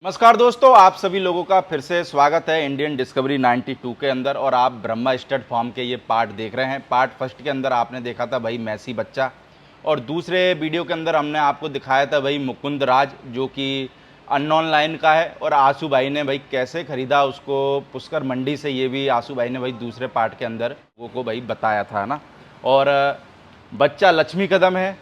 नमस्कार दोस्तों, आप सभी लोगों का फिर से स्वागत है इंडियन डिस्कवरी 92 के अंदर। और आप ब्रह्मा स्टड फार्म के ये पार्ट देख रहे हैं। पार्ट फर्स्ट के अंदर आपने देखा था भाई मैसी बच्चा, और दूसरे वीडियो के अंदर हमने आपको दिखाया था भाई मुकुंद राज, जो कि अननोन लाइन का है। और आशू भाई ने भाई कैसे खरीदा उसको पुष्कर मंडी से, ये भी आशू भाई ने भाई दूसरे पार्ट के अंदर वो को भाई बताया था ना। और बच्चा लक्ष्मी कदम है,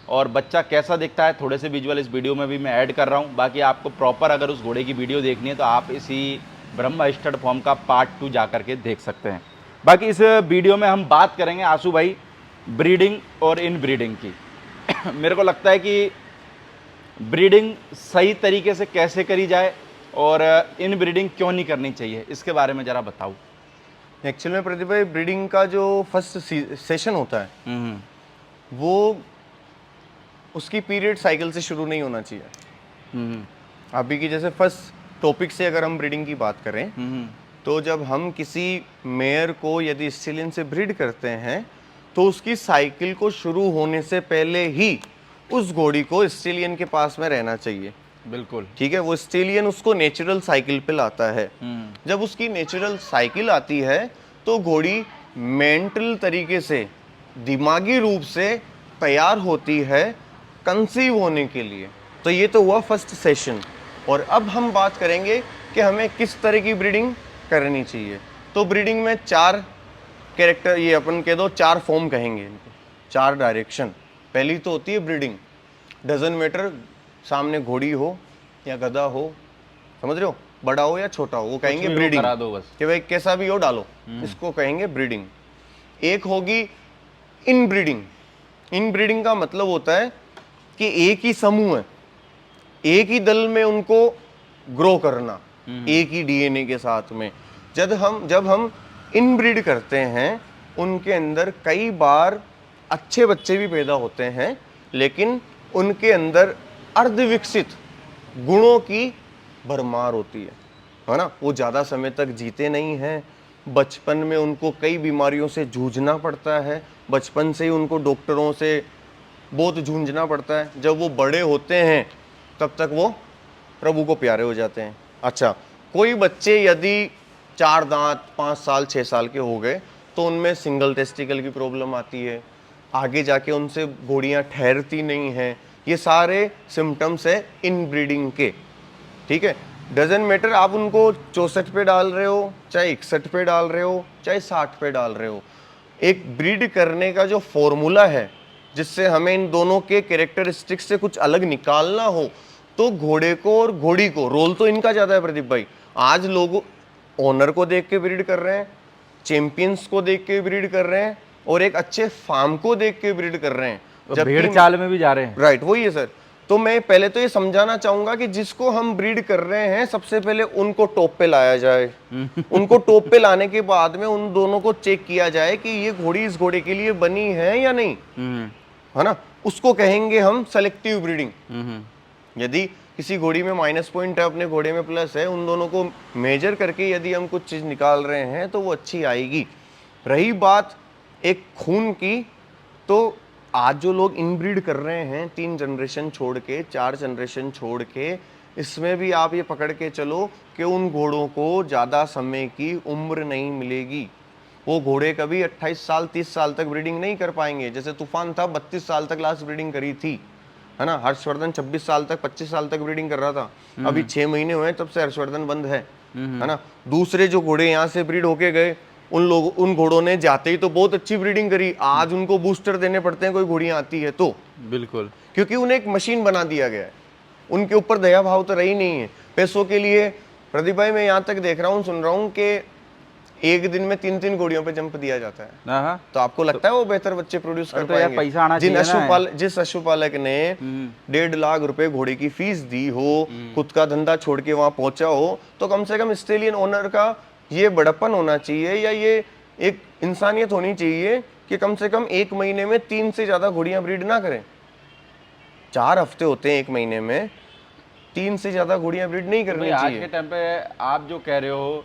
और बच्चा कैसा दिखता है थोड़े से विजुअल इस वीडियो में भी मैं ऐड कर रहा हूँ। बाकी आपको प्रॉपर अगर उस घोड़े की वीडियो देखनी है तो आप इसी ब्रह्मा स्टड फॉर्म का पार्ट 2 जा करके देख सकते हैं। बाकी इस वीडियो में हम बात करेंगे आशू भाई ब्रीडिंग और इन ब्रीडिंग की। मेरे को लगता है कि ब्रीडिंग सही तरीके से कैसे करी जाए और इन ब्रीडिंग क्यों नहीं करनी चाहिए, इसके बारे में ज़रा बताओ। एक्चुअल में प्रदीप भाई, ब्रीडिंग का जो फर्स्ट सेशन होता है वो उसकी पीरियड साइकिल से शुरू नहीं होना चाहिए। अभी की जैसे फर्स्ट टॉपिक से अगर हम ब्रीडिंग की बात करें तो जब हम किसी मेयर को यदि स्टेलियन से ब्रीड करते हैं तो उसकी साइकिल को शुरू होने से पहले ही उस घोड़ी को स्टेलियन के पास में रहना चाहिए। बिल्कुल ठीक है, वो स्टेलियन उसको नेचुरल साइकिल पे लाता है। जब उसकी नेचुरल साइकिल आती है तो घोड़ी मेंटल तरीके से, दिमागी रूप से तैयार होती है कंसीव होने के लिए। तो ये तो हुआ फर्स्ट सेशन। और अब हम बात करेंगे कि हमें किस तरह की ब्रीडिंग करनी चाहिए। तो ब्रीडिंग में 4 कैरेक्टर, ये अपन कह दो 4 फॉर्म कहेंगे इनको, 4 डायरेक्शन। पहली तो होती है ब्रीडिंग। डजन मैटर सामने घोड़ी हो या गधा हो, समझ रहे हो, बड़ा हो या छोटा हो, वो कहेंगे ब्रीडिंग। करा दो बस कि भाई कैसा भी हो डालो, इसको कहेंगे ब्रीडिंग। एक होगी इन ब्रीडिंग। इन ब्रीडिंग का मतलब होता है कि एक ही समूह है, एक ही दल में उनको ग्रो करना, एक ही डीएनए के साथ में। जब हम इन ब्रीड करते हैं उनके अंदर कई बार अच्छे बच्चे भी पैदा होते हैं, लेकिन उनके अंदर अर्धविकसित गुणों की भरमार होती है ना। वो ज़्यादा समय तक जीते नहीं हैं। बचपन में उनको कई बीमारियों से जूझना पड़ता है, बचपन से ही उनको डॉक्टरों से बहुत जूझना पड़ता है। जब वो बड़े होते हैं तब तक वो प्रभु को प्यारे हो जाते हैं। अच्छा, कोई बच्चे यदि 4 दांत 5 साल 6 साल के हो गए तो उनमें सिंगल टेस्टिकल की प्रॉब्लम आती है, आगे जाके उनसे घोड़ियाँ ठहरती नहीं हैं। ये सारे सिम्टम्स है इन ब्रीडिंग के। ठीक है, डजन मैटर आप उनको 64 पे डाल रहे हो, चाहे 61 पे डाल रहे हो, चाहे 60 पे डाल रहे हो। एक ब्रीड करने का जो फॉर्मूला है जिससे हमें इन दोनों के कैरेक्टरिस्टिक्स से कुछ अलग निकालना हो, तो घोड़े को और घोड़ी को, रोल तो इनका ज्यादा है प्रदीप भाई। आज लोग ओनर को देख के ब्रीड कर रहे हैं, चैंपियंस को देख के ब्रीड कर रहे हैं, और एक अच्छे फार्म को देख के ब्रीड कर रहे हैं, जब भेड़ चाल में भी जा रहे हैं। राइट, वही है सर। तो मैं पहले तो ये समझाना चाहूंगा कि जिसको हम ब्रीड कर रहे हैं सबसे पहले उनको टॉप पे लाया जाए। उनको टॉप पे लाने के बाद में उन दोनों को चेक किया जाए कि ये घोड़ी इस घोड़े के लिए बनी है या नहीं, है ना। उसको कहेंगे हम सेलेक्टिव ब्रीडिंग। यदि किसी घोड़ी में माइनस पॉइंट है, अपने घोड़े में प्लस है, उन दोनों को मेजर करके यदि हम कुछ चीज निकाल रहे हैं तो वो अच्छी आएगी। रही बात एक खून की, तो आज जो लोग इनब्रीड कर रहे हैं 3 जनरेशन छोड़ के, 4 जनरेशन छोड़ के, इसमें भी आप ये पकड़ के चलो कि उन घोड़ों को ज़्यादा समय की उम्र नहीं मिलेगी। वो घोड़े कभी 28 साल 30 साल तक ब्रीडिंग नहीं कर पाएंगे। जैसे तूफान था 32 साल तक लास्ट ब्रीडिंग करी थी, है ना। हर्षवर्धन 26 साल तक 25 साल तक ब्रीडिंग कर रहा था। अभी 6 महीने हुए तब से हर्षवर्धन बंद है ना। दूसरे जो घोड़े यहाँ से ब्रीड होके गए, उन घोड़ों ने जाते ही तो बहुत अच्छी ब्रीडिंग करी। आज उनको बूस्टर देने पड़ते हैं कोई घोड़ियां आती है तो, बिल्कुल, क्योंकि उन्हें एक मशीन बना दिया गया है। उनके ऊपर दया भाव तो रही नहीं है। पैसों के लिए प्रदीप भाई मैं यहाँ तक देख रहा हूँ, सुन रहा हूँ कि एक दिन में 3-3 घोड़ियों पे जंप दिया जाता है। तो आपको लगता है वो बेहतर बच्चे प्रोड्यूस कर पाएंगे? पैसा आना चाहिए। जिस पशुपालक ने 1.5 लाख रुपए घोड़े की फीस दी हो, खुद का धंधा छोड़ के वहां पहुंचा हो, तो कम से कम स्टेलियन ओनर का ये बड़प्पन होना चाहिए, या ये एक इंसानियत होनी चाहिए कि कम से कम 1 महीने में 3 से ज्यादा घोड़ियां ब्रीड ना करें। 4 हफ्ते होते हैं 1 महीने में, 3 से ज्यादा घोड़ियां ब्रीड नहीं करनी चाहिए। आज के टाइम पे आप जो कह रहे हो,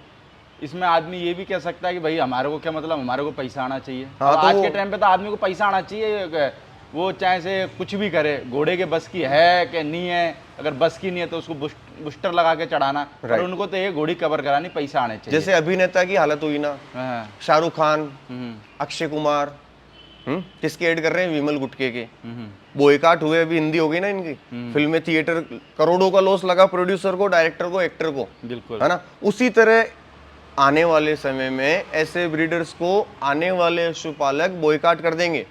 इसमें आदमी ये भी कह सकता है कि भाई हमारे को क्या मतलब, हमारे को पैसा आना चाहिए। हाँ, तो आज के टाइम पे तो आदमी को पैसा आना चाहिए। वो चाहे से कुछ भी करे, घोड़े के बस की है कि नहीं है, अगर बस की नहीं है तो उसको बूस्टर लगा के चढ़ाना, पर उनको तो ये घोड़ी कवर करानी, पैसा आने चाहिए। जैसे अभिनेता की हालत हुई ना, हाँ। शाहरुख खान, अक्षय कुमार, किसके ऐड कर रहे हैं? विमल गुटके के। बॉयकॉट हुए, अभी हिंदी हो गई ना इनकी फिल्में, थिएटर, करोड़ों का लॉस लगा प्रोड्यूसर को, डायरेक्टर को, एक्टर को, बिल्कुल, है ना। उसी तरह आने वाले समय में ऐसे ब्रीडर्स को आने वाले पशुपालक बॉयकॉट कर देंगे,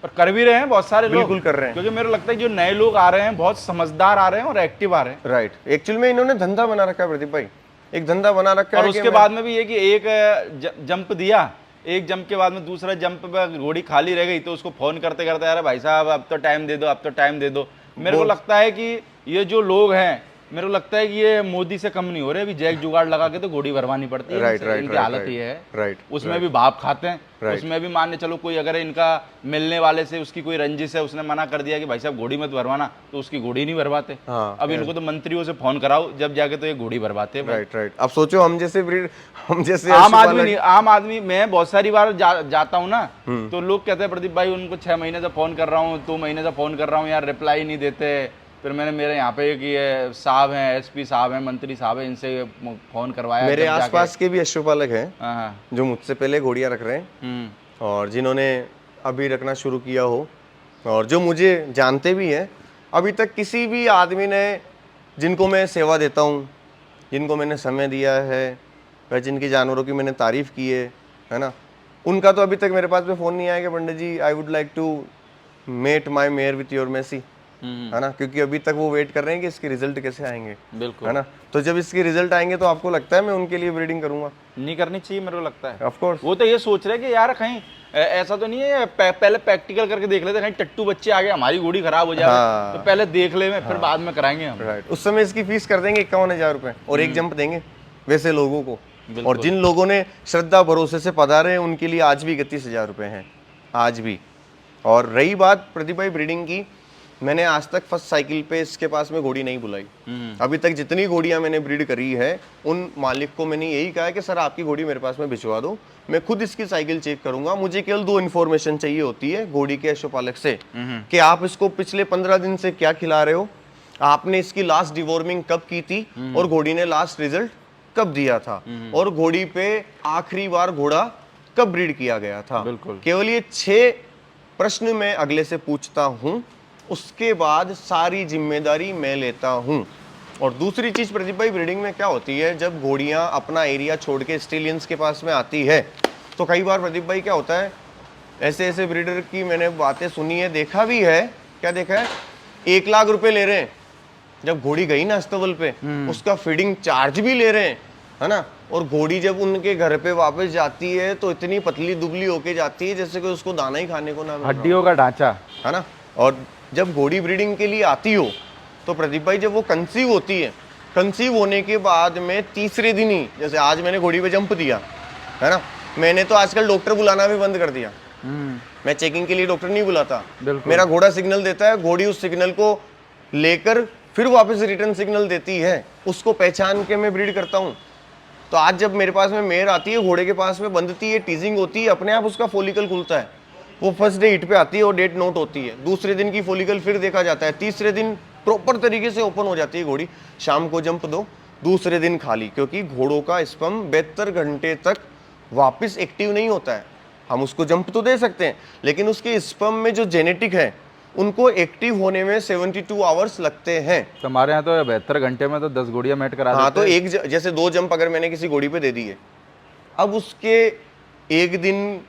पर कर भी रहे हैं बहुत सारे लोग, बिल्कुल कर रहे हैं। क्योंकि मेरे लगता है जो नए लोग आ रहे हैं बहुत समझदार आ रहे हैं और एक्टिव आ रहे हैं। राइट, एक्चुअल में इन्होंने धंधा बना रखा है प्रदीप भाई, एक धंधा बना रखा है। और उसके बाद में भी ये कि एक जंप दिया, एक जंप के बाद में दूसरा जंप पे घोड़ी खाली रह गई तो उसको फोन करते करते, अरे भाई साहब अब तो टाइम दे दो, अब तो टाइम दे दो। मेरे को लगता है कि ये जो लोग हैं, मेरे को लगता है कि ये मोदी से कम नहीं हो रहे। अभी जैक जुगाड़ लगा के तो घोड़ी भरवानी पड़ती है। इनकी हालत ये है। उसमें भी भाप खाते हैं। उसमें भी मान चलो कोई अगर इनका मिलने वाले से उसकी कोई रंजिश है, उसने मना कर दिया कि भाई साहब घोड़ी मत भरवाना, तो उसकी घोड़ी नहीं भरवाते। अब इनको तो मंत्रियों से फोन कराओ, जब जाके तो ये घोड़ी भरवाते हैं। राइट। अब सोचो हम जैसे आम आदमी, मैं बहुत सारी बार जाता हूँ ना, तो लोग कहते हैं प्रदीप भाई उनको 6 महीने से फोन कर रहा हूँ, 2 महीने से फोन कर रहा हूँ यार, रिप्लाई नहीं देते। फिर मैंने मेरे यहाँ पे एक ये साहब हैं, एसपी साहब हैं, मंत्री साहब हैं, इनसे फोन करवाया। मेरे आसपास के भी पशुपालक हैं जो मुझसे पहले घोड़ियाँ रख रहे हैं और जिन्होंने अभी रखना शुरू किया हो, और जो मुझे जानते भी हैं। अभी तक किसी भी आदमी ने, जिनको मैं सेवा देता हूँ, जिनको मैंने समय दिया है, वह जिनकी जानवरों की मैंने तारीफ़ की है ना, उनका तो अभी तक मेरे पास में फ़ोन नहीं आया कि Pandit ji I would like to mate my mare with your Messi, है ना, क्योंकि अभी तक वो वेट कर रहे हैं कि इसके रिजल्ट कैसे आएंगे। बिल्कुल, है ना। तो जब इसके रिजल्ट आएंगे तो आपको लगता है मैं उनके लिए ब्रीडिंग करूंगा? नहीं करनी चाहिए, मेरे को लगता है। ऑफ कोर्स वो तो ये सोच रहे हैं कि यार कहीं ऐसा तो नहीं है, पहले प्रैक्टिकल करके देख लेते, कहीं टट्टू बच्चे आ गए, हमारी घोड़ी खराब हो जाए, तो पहले देख ले, फिर बाद में कराएंगे हम। राइट, उस समय इसकी फीस कर देंगे 51,000 रुपए और एक जंप देंगे वैसे लोगों को। और जिन लोगों ने श्रद्धा भरोसे से पधारे हैं उनके लिए आज भी 31,000 रुपए हैं, आज भी। और रही बात प्रदीप भाई ब्रीडिंग की, मैंने आज तक फर्स्ट साइकिल पे इसके पास में घोड़ी नहीं बुलाई। अभी तक जितनी घोड़ियां मैंने ब्रीड करी है उन मालिक को मैंने यही कहा है कि सर आपकी घोड़ी मेरे पास में भिजवा दो, मैं खुद इसकी साइकिल चेक करूंगा। मुझे केवल 2 इन्फॉर्मेशन चाहिए होती है घोड़ी के पशुपालक से, कि आप इसको पिछले 15 दिन से क्या खिला रहे हो, आपने इसकी लास्ट डिवॉर्मिंग कब की थी, और घोड़ी ने लास्ट रिजल्ट कब दिया था, और घोड़ी पे आखिरी बार घोड़ा कब ब्रीड किया गया था। केवल ये 6 प्रश्न मैं अगले से पूछता हूं, उसके बाद सारी जिम्मेदारी मैं लेता हूं। और दूसरी चीज प्रदीप भाई ब्रीडिंग में क्या होती है, जब घोड़ियां अपना एरिया छोड़ के स्टेलियंस के पास में आती है, तो कई बार प्रदीप भाई क्या होता है, ऐसे ब्रीडर की मैंने बातें सुनी है, देखा भी है। क्या देखा है? 1 लाख रुपए ले रहे हैं, जब घोड़ी गई ना अस्तबल पे उसका फीडिंग चार्ज भी ले रहे हैं, है ना। और घोड़ी जब उनके घर पे वापस जाती है तो इतनी पतली दुबली होके जाती है जैसे कि उसको दाना ही खाने को ना मिल रहा हो। हड्डियों का ढांचा, है ना। और जब घोड़ी ब्रीडिंग के लिए आती हो तो प्रदीप भाई जब वो कंसीव होती है, कंसीव होने के बाद में तीसरे दिन ही, जैसे आज मैंने घोड़ी पे जंप दिया, है ना, मैंने तो आजकल डॉक्टर बुलाना भी बंद कर दिया। मैं चेकिंग के लिए डॉक्टर नहीं बुलाता, मेरा घोड़ा सिग्नल देता है, घोड़ी उस सिग्नल को लेकर फिर वापस रिटर्न सिग्नल देती है, उसको पहचान के मैं ब्रीड करता हूँ। तो आज जब मेरे पास में मेयर आती है, घोड़े के पास में बंधती है, टीजिंग होती है, अपने आप उसका फॉलिकल खुलता है, वो फर्स्ट डे हिट पे आती है और डेट नोट होती है, दूसरे दिन की फॉलिकल फिर देखा जाता है, तीसरे दिन प्रॉपर तरीके से ओपन हो जाती है घोड़ी। शाम को जंप दो, दूसरे दिन खाली, क्योंकि घोड़ों का स्पर्म 72 घंटे तक वापस एक्टिव नहीं होता है। हम उसको जंप तो दे सकते हैं, लेकिन उसके स्पर्म में जो जेनेटिक है उनको एक्टिव होने में 72 आवर्स लगते हैं। तो हमारे यहाँ तो 72 घंटे में तो 10 घोड़ियां मैट करा देते हैं। तो एक जैसे 2 जंप अगर मैंने किसी घोड़ी पे दे दी है, अब उसके एक दिन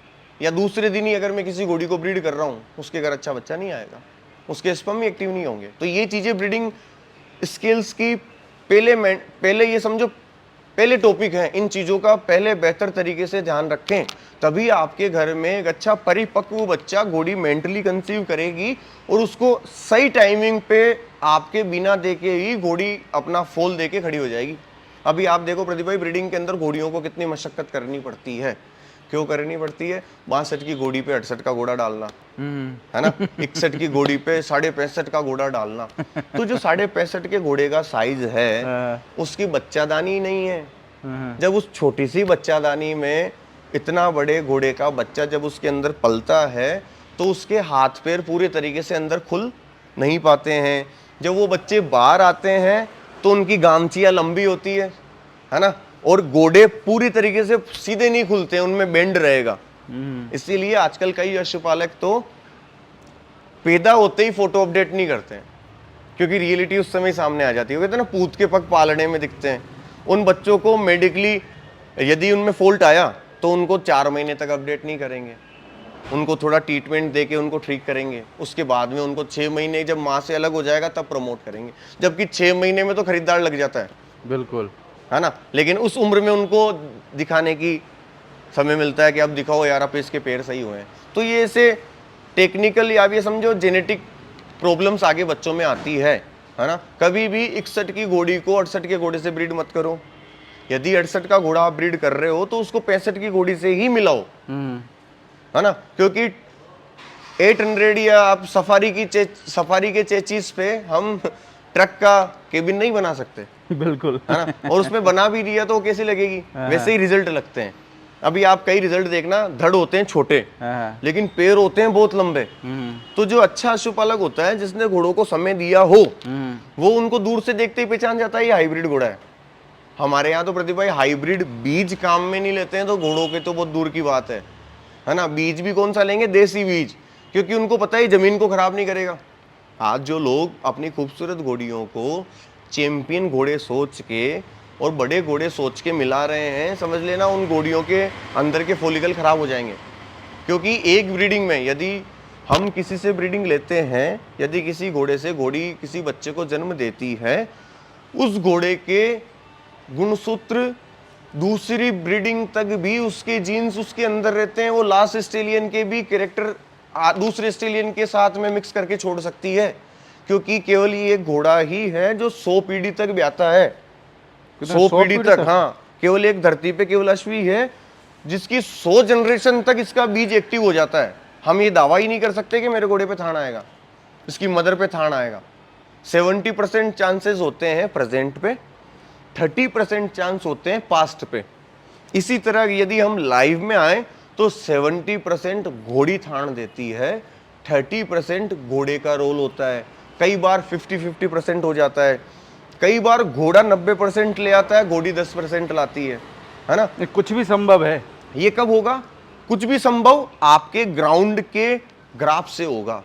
या दूसरे दिन ही अगर मैं किसी घोड़ी को ब्रीड कर रहा हूँ, उसके घर अच्छा बच्चा नहीं आएगा, उसके स्पर्म एक्टिव नहीं होंगे। तो ये चीजें ब्रीडिंग स्किल्स की पहले ये समझो पहले टॉपिक है, इन चीजों का पहले बेहतर तरीके से ध्यान रखें, तभी आपके घर में एक अच्छा परिपक्व बच्चा घोड़ी मेंटली कंसीव करेगी और उसको सही टाइमिंग पे आपके बिना देके ही घोड़ी अपना फोल देके खड़ी हो जाएगी। अभी आप देखो प्रदीप भाई ब्रीडिंग के अंदर घोड़ियों को कितनी मशक्कत करनी पड़ती है। क्यों करनी पड़ती है? 62 की घोड़ी पे 68 का घोड़ा डालना, है ना, 61 की घोड़ी पे 65.5 का घोड़ा डालना। तो जो 65.5 के घोड़े का साइज है उसकी बच्चादानी नहीं है। जब उस छोटी सी बच्चादानी में इतना बड़े घोड़े का बच्चा जब उसके अंदर पलता है तो उसके हाथ पैर पूरे तरीके से अंदर खुल नहीं पाते हैं। जब वो बच्चे बाहर आते हैं तो उनकी गामचिया लंबी होती है ना, और गोडे पूरी तरीके से सीधे नहीं खुलते हैं, उनमें बेंड रहेगा। इसीलिए आजकल कई पशुपालक तो पैदा होते ही फोटो अपडेट नहीं करते हैं, क्योंकि रियलिटी उस समय सामने आ जाती है। कहते हैं ना, पूत के पग पालने में दिखते हैं। उन बच्चों को मेडिकली यदि उनमें फॉल्ट आया तो उनको 4 महीने तक अपडेट नहीं करेंगे, उनको थोड़ा ट्रीटमेंट देके उनको ठीक करेंगे। उसके बाद में उनको 6 महीने जब माँ से अलग हो जाएगा तब प्रमोट करेंगे, जबकि 6 महीने में तो खरीदार लग जाता है। बिल्कुल, है ना। लेकिन उस उम्र में उनको दिखाने की समय मिलता है कि अब दिखाओ यार, अब इसके पैर सही हुए हैं। तो ये ऐसे टेक्निकली आप ये समझो जेनेटिक प्रॉब्लम्स आगे बच्चों में आती है ना। कभी भी 61 की घोड़ी को 68 के घोड़े से ब्रीड मत करो। यदि 68 का घोड़ा आप ब्रीड कर रहे हो तो उसको 65 की घोड़ी से ही मिलाओ, है ना। क्योंकि 800 या आप सफारी के चेचिस पे हम ट्रक का केबिन नहीं बना सकते। बिल्कुल, है ना। और उसमें बना भी दिया तो कैसी लगेगी, वैसे ही रिजल्ट लगते हैं। अभी आप कई रिजल्ट देखना, धड़ होते हैं छोटे लेकिन पैर होते हैं बहुत लंबे। तो जो अच्छा पशुपालक होता है, जिसने घोड़ों को समय दिया हो, वो उनको दूर से देखते ही पहचान जाता है ये हाइब्रिड घोड़ा है। हमारे यहाँ तो प्रदीप भाई हाइब्रिड बीज काम में नहीं लेते हैं, तो घोड़ों के तो बहुत दूर की बात है ना। बीज भी कौन सा लेंगे, देसी बीज, क्योंकि उनको पता है जमीन को खराब नहीं करेगा। आज जो लोग अपनी खूबसूरत घोड़ियों को चैंपियन घोड़े सोच के और बड़े घोड़े सोच के मिला रहे हैं, समझ लेना उन घोड़ियों के अंदर के फॉलिकल खराब हो जाएंगे। क्योंकि एक ब्रीडिंग में यदि हम किसी से ब्रीडिंग लेते हैं, यदि किसी घोड़े से घोड़ी किसी बच्चे को जन्म देती है, उस घोड़े के गुणसूत्र दूसरी ब्रीडिंग तक भी उसके जीन्स उसके अंदर रहते हैं। वो लास्ट स्टेलियन के भी कैरेक्टर दूसरे स्टेलियन के साथ में मिक्स करके छोड़ सकती है, क्योंकि केवल ये एक घोड़ा ही है जो 100 पीढ़ी तक ब्याता है। 100 पीढ़ी तक, हाँ। केवल एक धरती पे केवल अश्वी है जिसकी 100 जनरेशन तक इसका बीज एक्टिव हो जाता है। हम ये दावा ही नहीं कर सकते कि मेरे घोड़े पे थान आएगा, इसकी मदर पे थान आएगा। 70% चांसेस होते हैं प्रेजेंट पे, 30% चांस होते हैं पास्ट पे। इसी तरह यदि हम लाइव में आए तो 70% घोड़ी थान देती है, 30% घोड़े का रोल होता है। कई बार 50-50% हो जाता है। कई बार घोड़ा 90% ले आता है, घोड़ी 10% लाती है ना। कुछ भी संभव है। ये कब होगा? कुछ भी संभव आपके ग्राउंड के ग्राफ से होगा।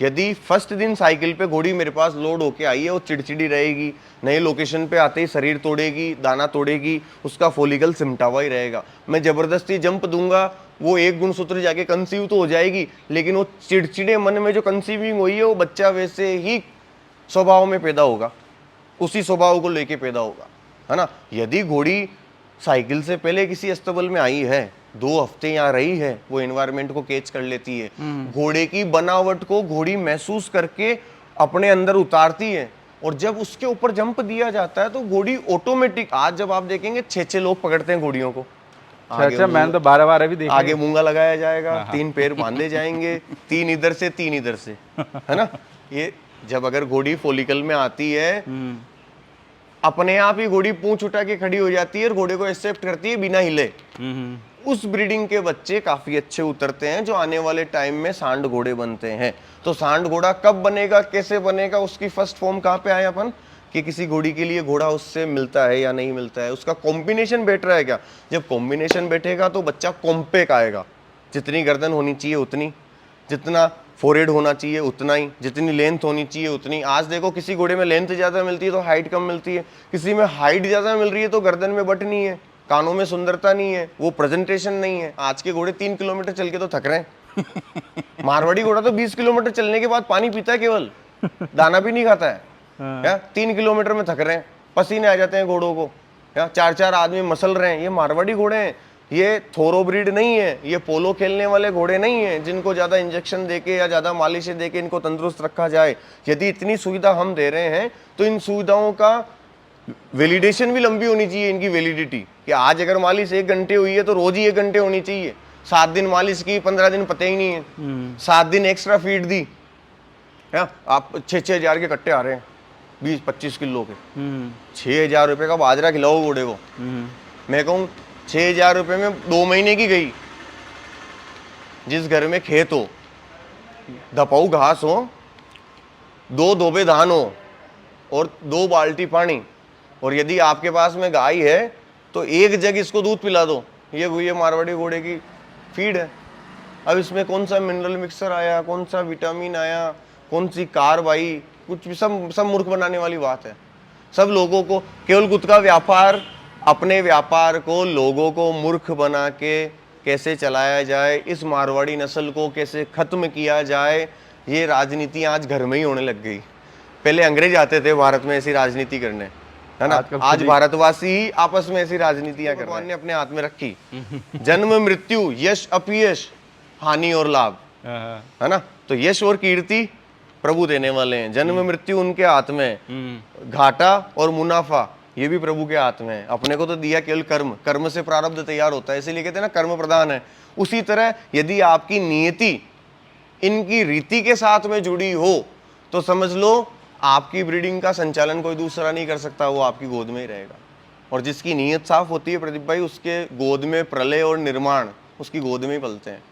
यदि फर्स्ट दिन साइकिल पे घोड़ी मेरे पास लोड होके आई है, वो चिड़चिड़ी रहेगी, नए लोकेशन पे आते ही शरीर तोड़ेगी, दाना तोड़ेगी, उसका फॉलिकल सिमटा हुआ ही रहेगा। मैं जबरदस्ती जंप दूंगा, वो एक गुणसूत्र जाके कंसीव तो हो जाएगी, लेकिन वो चिड़चिड़े मन में जो कंसीविंग हुई है, वो बच्चा वैसे ही स्वभाव में पैदा होगा, उसी स्वभाव को लेके पैदा होगा, है ना। यदि घोड़ी साइकिल से पहले किसी अस्तबल में आई है, 2 हफ्ते यहाँ रही है, वो एनवायरनमेंट को कैच कर लेती है। घोड़े की बनावट को घोड़ी महसूस करके अपने अंदर उतारती है, और जब उसके ऊपर जंप दिया जाता है तो घोड़ी ऑटोमेटिक, आज जब आप देखेंगे 6-6 लोग पकड़ते हैं घोड़ियों को। अच्छा, मैंने तो 12 भी देखा। आगे मूंगा लगाया जाएगा, 3 पैर बांधे जाएंगे, 3 इधर से 3 इधर से, है ना। ये जब अगर घोड़ी फॉलिकल में आती है, अपने आप ही घोड़ी पूंछ उठा के खड़ी हो जाती है और घोड़े को एक्सेप्ट करती है बिना हिले। उस ब्रीडिंग के बच्चे काफी अच्छे उतरते हैं, जो आने वाले टाइम में सांड घोड़े बनते हैं। तो सांड घोड़ा कब बनेगा, कैसे बनेगा, उसकी फर्स्ट फॉर्म कहाँ पे आए अपन, कि किसी घोड़ी के लिए घोड़ा उससे मिलता है या नहीं मिलता है, उसका कॉम्बिनेशन बैठ रहा है क्या। जब कॉम्बिनेशन बैठेगा तो बच्चा कॉम्पैक्ट आएगा, जितनी गर्दन होनी चाहिए उतनी, जितना फोरहेड होना चाहिए उतना ही, जितनी लेंथ होनी चाहिए उतनी। आज देखो किसी घोड़े में लेंथ ज्यादा मिलती है तो हाइट कम मिलती है, किसी में हाइट ज्यादा मिल रही है तो गर्दन में बट नहीं है, कानों में सुंदरता नहीं है, वो प्रेजेंटेशन नहीं है। आज के घोड़े 3 किलोमीटर चल के तो थक रहे हैं। मारवाड़ी घोड़ा तो 20 किलोमीटर चलने के बाद पानी पीता है, केवल दाना भी नहीं खाता है। 3 किलोमीटर में थक रहे हैं, पसीने आ जाते हैं घोड़ों को, 4-4 आदमी मसल रहे हैं। ये मारवाड़ी घोड़े हैं, ये थोरोब्रीड नहीं है, ये पोलो खेलने वाले घोड़े नहीं है जिनको ज्यादा इंजेक्शन देके या ज्यादा मालिशें देके इनको तंदुरुस्त रखा जाए। यदि इतनी सुविधा हम दे रहे हैं तो इन सुविधाओं का वैलिडेशन भी लंबी होनी चाहिए, इनकी वैलिडिटी, कि आज अगर मालिश 1 घंटे हुई है तो रोज ही 1 घंटे होनी चाहिए। 7 दिन मालिश की, 15 दिन पता ही नहीं है। 7 दिन एक्स्ट्रा फीड दी, आप 6-6 हजार के कट्टे आ रहे हैं 20-25 किलो के। 6,000 रुपए का बाजरा खिलाओ घोड़े को, मैं कहूँ 6,000 रुपए में 2 महीने की गई। जिस घर में खेत हो धपाऊ घास हो, 2 धोबे धान हो और 2 बाल्टी पानी, और यदि आपके पास में गाय है तो 1 जग इसको दूध पिला दो, ये मारवाड़ी घोड़े की फीड है। अब इसमें कौन सा मिनरल मिक्सर आया, कौन सा विटामिन आया, कौन सी कार्ब आई, कुछ भी सब मूर्ख बनाने वाली बात है। सब लोगों को केवल खुद का व्यापार, अपने व्यापार को लोगों को मूर्ख बना के कैसे चलाया जाए, इस मारवाड़ी नस्ल को कैसे खत्म किया जाए, ये राजनीति आज घर में ही होने लग गई। पहले अंग्रेज आते थे भारत में ऐसी राजनीति करने, है ना, आज भारतवासी ही आपस में ऐसी राजनीतियां कर रहे हैं। भगवान ने अपने हाथ में रखी, जन्म मृत्यु, यश अपयश, हानि और लाभ, है ना। तो यश और कीर्ति प्रभु देने वाले हैं, जन्म मृत्यु उनके हाथ में, घाटा और मुनाफा ये भी प्रभु के हाथ में है। अपने को तो दिया केवल कर्म, कर्म से प्रारब्ध तैयार होता है, इसीलिए कहते हैं ना कर्म प्रधान है। उसी तरह यदि आपकी नियति इनकी रीति के साथ में जुड़ी हो तो समझ लो आपकी ब्रीडिंग का संचालन कोई दूसरा नहीं कर सकता, वो आपकी गोद में ही रहेगा। और जिसकी नीयत साफ होती है प्रदीप भाई, उसके गोद में प्रलय और निर्माण उसकी गोद में ही पलते हैं,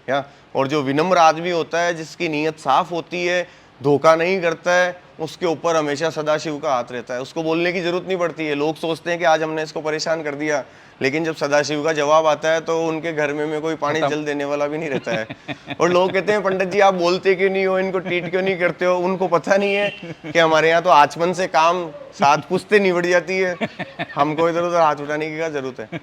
क्या। और जो विनम्र आदमी होता है, जिसकी नीयत साफ होती है, धोखा नहीं करता है, उसके ऊपर हमेशा सदाशिव का हाथ रहता है, उसको बोलने की जरूरत नहीं पड़ती है। लोग सोचते हैं कि आज हमने इसको परेशान कर दिया, लेकिन जब सदाशिव का जवाब आता है तो उनके घर में कोई पानी जल देने वाला भी नहीं रहता है। और लोग कहते हैं पंडित जी आप बोलते क्यों नहीं हो, इनको ट्रीट क्यों नहीं करते हो। उनको पता नहीं है कि हमारे यहाँ तो आचमन से काम 7 पुश्ते निबट जाती है, हमको इधर उधर हाथ उठाने की क्या जरूरत है।